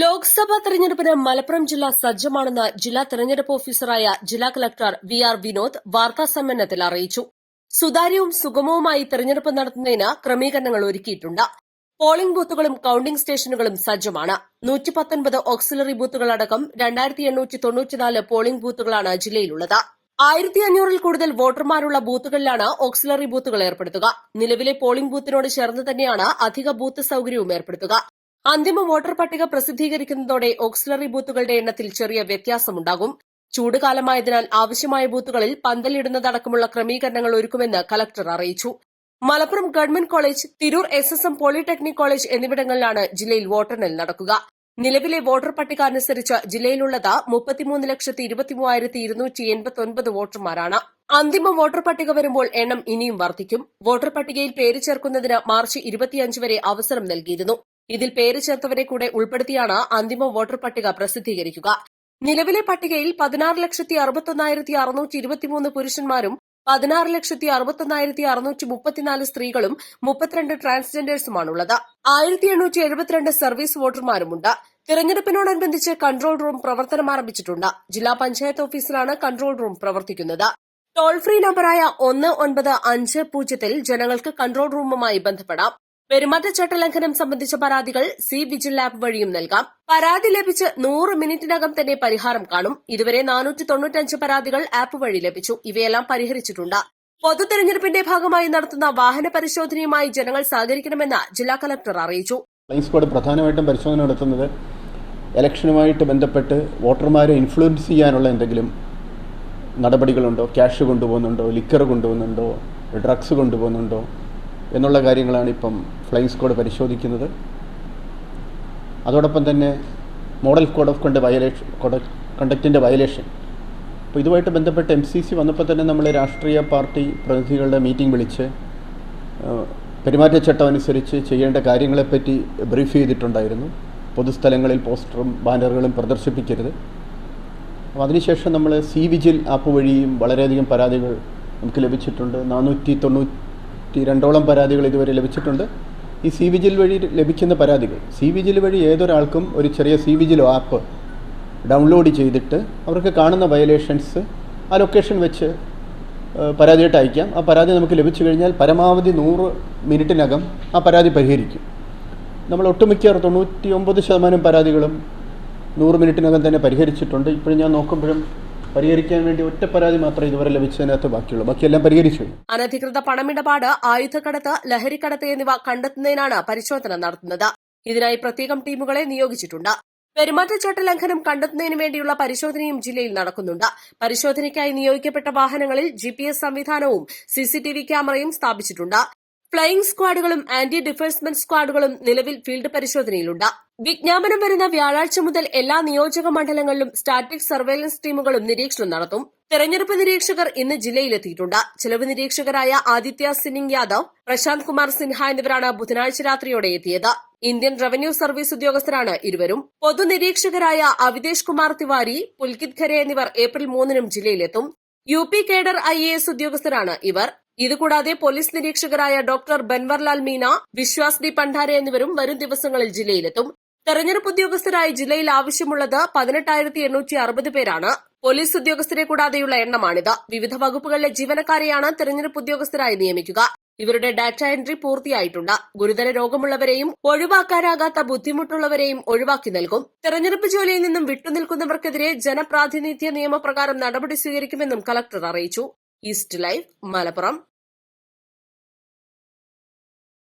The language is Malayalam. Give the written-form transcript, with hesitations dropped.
ലോക്സഭാ തെരഞ്ഞെടുപ്പിന് മലപ്പുറം ജില്ല സജ്ജമാണെന്ന് ജില്ലാ തെരഞ്ഞെടുപ്പ് ഓഫീസറായ ജില്ലാ കളക്ടർ വി.ആർ. വിനോദ് വാർത്താസമ്മേളനത്തിൽ അറിയിച്ചു. സുതാര്യവും സുഗമവുമായി തെരഞ്ഞെടുപ്പ് നടത്തുന്നതിന് ക്രമീകരണങ്ങൾ ഒരുക്കിയിട്ടുണ്ട്. പോളിംഗ് ബൂത്തുകളും കൌണ്ടിംഗ് സ്റ്റേഷനുകളും സജ്ജമാണ്. 119 ഓക്സിലറി ബൂത്തുകളടക്കം 2894 പോളിംഗ് ബൂത്തുകളാണ് ജില്ലയിലുള്ളത്. 1500-ൽ കൂടുതൽ വോട്ടർമാരുള്ള ബൂത്തുകളിലാണ് ഓക്സിലറി ബൂത്തുകൾ ഏർപ്പെടുത്തുക. നിലവിലെ പോളിംഗ് ബൂത്തിനോട് ചേർന്ന് തന്നെയാണ് അധിക ബൂത്ത് സൌകര്യവും ഏർപ്പെടുത്തുക. അന്തിമ വോട്ടർ പട്ടിക പ്രസിദ്ധീകരിക്കുന്നതോടെ ഓക്സിലറി ബൂത്തുകളുടെ എണ്ണത്തിൽ ചെറിയ വ്യത്യാസമുണ്ടാകും. ചൂടുകാലമായതിനാൽ ആവശ്യമായ ബൂത്തുകളിൽ പന്തലിടുന്നതടക്കമുള്ള ക്രമീകരണങ്ങൾ ഒരുക്കുമെന്ന് കളക്ടർ അറിയിച്ചു. Malappuram government college, Tirur SSM polytechnic college എന്നിവിടങ്ങളിലാണ് ജില്ലയിൽ വോട്ടെണ്ണൽ നടക്കുക. നിലവിലെ വോട്ടർ പട്ടിക അനുസരിച്ച് ജില്ലയിലുള്ളത് 33,23,289 വോട്ടർമാരാണ്. അന്തിമ വോട്ടർ പട്ടിക വരുമ്പോൾ എണ്ണം ഇനിയും വർദ്ധിക്കും. വോട്ടർ പട്ടികയിൽ പേര് ചേർക്കുന്നതിന് മാർച്ച് 25 വരെ അവസരം നൽകിയിരുന്നു. ഇതിൽ പേര് ചേർത്തവരെ കൂടെ ഉൾപ്പെടുത്തിയാണ് അന്തിമ വോട്ടർ പട്ടിക പ്രസിദ്ധീകരിക്കുക. നിലവിലെ പട്ടികയിൽ 16,61,623 പുരുഷന്മാരും 16,61,634 സ്ത്രീകളും 32 ട്രാൻസ്ജെൻഡേഴ്സുമാണുള്ളത്. 1,872 സർവീസ് വോട്ടർമാരുമുണ്ട്. തിരഞ്ഞെടുപ്പിനോടനുബന്ധിച്ച് കൺട്രോൾ റൂം പ്രവർത്തനം ആരംഭിച്ചിട്ടുണ്ട്. ജില്ലാ പഞ്ചായത്ത് ഓഫീസിലാണ് കൺട്രോൾ റൂം പ്രവർത്തിക്കുന്നത്. ടോൾ ഫ്രീ നമ്പറായ 1950-ൽ ജനങ്ങൾക്ക് കൺട്രോൾ റൂമുമായി ബന്ധപ്പെടാം. പെരുമാറ്റച്ചട്ട ലംഘനം സംബന്ധിച്ച പരാതികൾ സി വിജിൽ ആപ്പ് വഴിയും നൽകാം. പരാതി ലഭിച്ച് 100 മിനിറ്റിനകം തന്നെ പരിഹാരം കാണും. ഇതുവരെ 495 പരാതികൾ ആപ്പ് വഴി ലഭിച്ചു. ഇവയെല്ലാം പരിഹരിച്ചിട്ടുണ്ട്. പൊതു തെരഞ്ഞെടുപ്പിന്റെ ഭാഗമായി നടത്തുന്ന വാഹന പരിശോധനയുമായി ജനങ്ങൾ സഹകരിക്കണമെന്ന് ജില്ലാ കളക്ടർ അറിയിച്ചു. ഫ്ലൈയിങ് സ്ക്വാഡ് പ്രധാനമായിട്ടും പരിശോധന നടത്തുന്നത് ഇലക്ഷനുമായിട്ട് ബന്ധപ്പെട്ട് വോട്ടർമാരെ ഇൻഫ്ലുവൻസ് ചെയ്യാനുള്ള എന്തെങ്കിലും നടപടികളുണ്ടോ, ക്യാഷ് കൊണ്ടുപോകുന്നുണ്ടോ, ലിക്കർ കൊണ്ടുപോകുന്നുണ്ടോ, ഡ്രഗ്സ് കൊണ്ടുപോകുന്നുണ്ടോ എന്നുള്ള കാര്യങ്ങളാണ് ഇപ്പം ഫ്ലൈയിങ് സ്ക്വാഡ് പരിശോധിക്കുന്നത്. അതോടൊപ്പം തന്നെ മോഡൽ കോഡ് ഓഫ് കണ്ടക്റ്റിൻ്റെ വയലേഷൻ. അപ്പോൾ ഇതുമായിട്ട് ബന്ധപ്പെട്ട് MCC വന്നപ്പോൾ തന്നെ നമ്മൾ രാഷ്ട്രീയ പാർട്ടി പ്രതിനിധികളുടെ മീറ്റിംഗ് വിളിച്ച് പെരുമാറ്റച്ചട്ടം അനുസരിച്ച് ചെയ്യേണ്ട കാര്യങ്ങളെപ്പറ്റി ബ്രീഫ് ചെയ്തിട്ടുണ്ടായിരുന്നു. പൊതുസ്ഥലങ്ങളിൽ പോസ്റ്ററും ബാനറുകളും പ്രദർശിപ്പിക്കരുത്. അപ്പോൾ അതിനുശേഷം നമ്മൾ സി വിജിൽ ആപ്പ് വഴിയും വളരെയധികം പരാതികൾ നമുക്ക് ലഭിച്ചിട്ടുണ്ട്. 492ഓളം പരാതികൾ ഇതുവരെ ലഭിച്ചിട്ടുണ്ട്. ഈ സി വിജിൽ വഴി ലഭിക്കുന്ന പരാതികൾ, സി വിജിൽ വഴി ഏതൊരാൾക്കും ഒരു ചെറിയ സി വിജിൽ ആപ്പ് ഡൗൺലോഡ് ചെയ്തിട്ട് അവർക്ക് കാണുന്ന വയലേഷൻസ് ആ ലൊക്കേഷൻ വെച്ച് പരാതിയായിട്ട് അയക്കാം. ആ പരാതി നമുക്ക് ലഭിച്ചു കഴിഞ്ഞാൽ പരമാവധി 100 മിനിറ്റിനകം ആ പരാതി പരിഹരിക്കും. നമ്മൾ ഒട്ടുമിക്ക 99% പരാതികളും 100 മിനിറ്റിനകം തന്നെ പരിഹരിച്ചിട്ടുണ്ട്. ഇപ്പോഴും ഞാൻ നോക്കുമ്പോഴും പരിഹരിക്കാൻ വേണ്ടി ഒറ്റ പരാതി മാത്രമേ ഇതുവരെ ലഭിച്ചതിനകത്ത് ബാക്കിയുള്ളൂ. ബാക്കിയെല്ലാം പരിഹരിച്ചു. അനധികൃത പണമിടപാട്, ആയുധക്കടത്ത്, ലഹരിക്കടത്ത് എന്നിവ കണ്ടെത്തുന്നതിനാണ് പരിശോധന നടത്തുന്നത്. ഇതിനായി പ്രത്യേകം ടീമുകളെ നിയോഗിച്ചിട്ടുണ്ട്. പെരുമാറ്റച്ചട്ട ലംഘനം കണ്ടെത്തുന്നതിന് വേണ്ടിയുള്ള പരിശോധനയും ജില്ലയിൽ നടക്കുന്നുണ്ട്. പരിശോധനയ്ക്കായി നിയോഗിക്കപ്പെട്ട വാഹനങ്ങളിൽ GPS സംവിധാനവും CCTV ക്യാമറയും സ്ഥാപിച്ചിട്ടുണ്ട്. ഫ്ലൈയിങ് സ്ക്വാഡുകളും ആന്റി ഡിഫേഴ്സ്മെന്റ് സ്ക്വാഡുകളും നിലവിൽ ഫീൽഡ് പരിശോധനയിലുണ്ട്. വിജ്ഞാപനം വരുന്ന വ്യാഴാഴ്ച മുതൽ എല്ലാ നിയോജക മണ്ഡലങ്ങളിലും സ്റ്റാറ്റിക് സർവൈലൻസ് ടീമുകളും നിരീക്ഷണം നടത്തും. തെരഞ്ഞെടുപ്പ് നിരീക്ഷകർ ഇന്ന് ജില്ലയിലെത്തിയിട്ടുണ്ട്. ചെലവ് നിരീക്ഷകരായ ആദിത്യ സിംഗ് യാദവ്, പ്രശാന്ത് കുമാർ സിൻഹ എന്നിവരാണ് ബുധനാഴ്ച രാത്രിയോടെ എത്തിയത്. ഇന്ത്യൻ റവന്യൂ സർവീസ് ഉദ്യോഗസ്ഥരാണ് ഇരുവരും. പൊതുനിരീക്ഷകരായ അവിതേഷ് കുമാർ തിവാരി, പുൽകിത് ഖരെ എന്നിവർ ഏപ്രിൽ 3-നും ജില്ലയിലെത്തും. UP കേഡർ IAS ഉദ്യോഗസ്ഥരാണ് ഇവർ. ഇതുകൂടാതെ പോലീസ് നിരീക്ഷകരായ ഡോക്ടർ ബൻവർലാൽ മീന, വിശ്വാസ് ഡി പണ്ഡാര എന്നിവരും വരും ദിവസങ്ങളിൽ ജില്ലയിലെത്തും. തെരഞ്ഞെടുപ്പ് ഉദ്യോഗസ്ഥരായി ജില്ലയിൽ ആവശ്യമുള്ളത് 18,860 പേരാണ്. പോലീസ് ഉദ്യോഗസ്ഥരെ കൂടാതെയുള്ള എണ്ണമാണിത്. വിവിധ വകുപ്പുകളിലെ ജീവനക്കാരെയാണ് തെരഞ്ഞെടുപ്പ് ഉദ്യോഗസ്ഥരായി നിയമിക്കുക. ഇവരുടെ ഡാറ്റ എൻട്രി പൂർത്തിയായിട്ടുണ്ട്. ഗുരുതര രോഗമുള്ളവരെയും ഒഴിവാക്കാനാകാത്ത ബുദ്ധിമുട്ടുള്ളവരെയും ഒഴിവാക്കി നൽകും. തെരഞ്ഞെടുപ്പ് ജോലിയിൽ നിന്നും വിട്ടുനിൽക്കുന്നവർക്കെതിരെ ജനപ്രാതിനിധ്യ നിയമപ്രകാരം നടപടി സ്വീകരിക്കുമെന്നും കളക്ടർ അറിയിച്ചു. East live, Malappuram.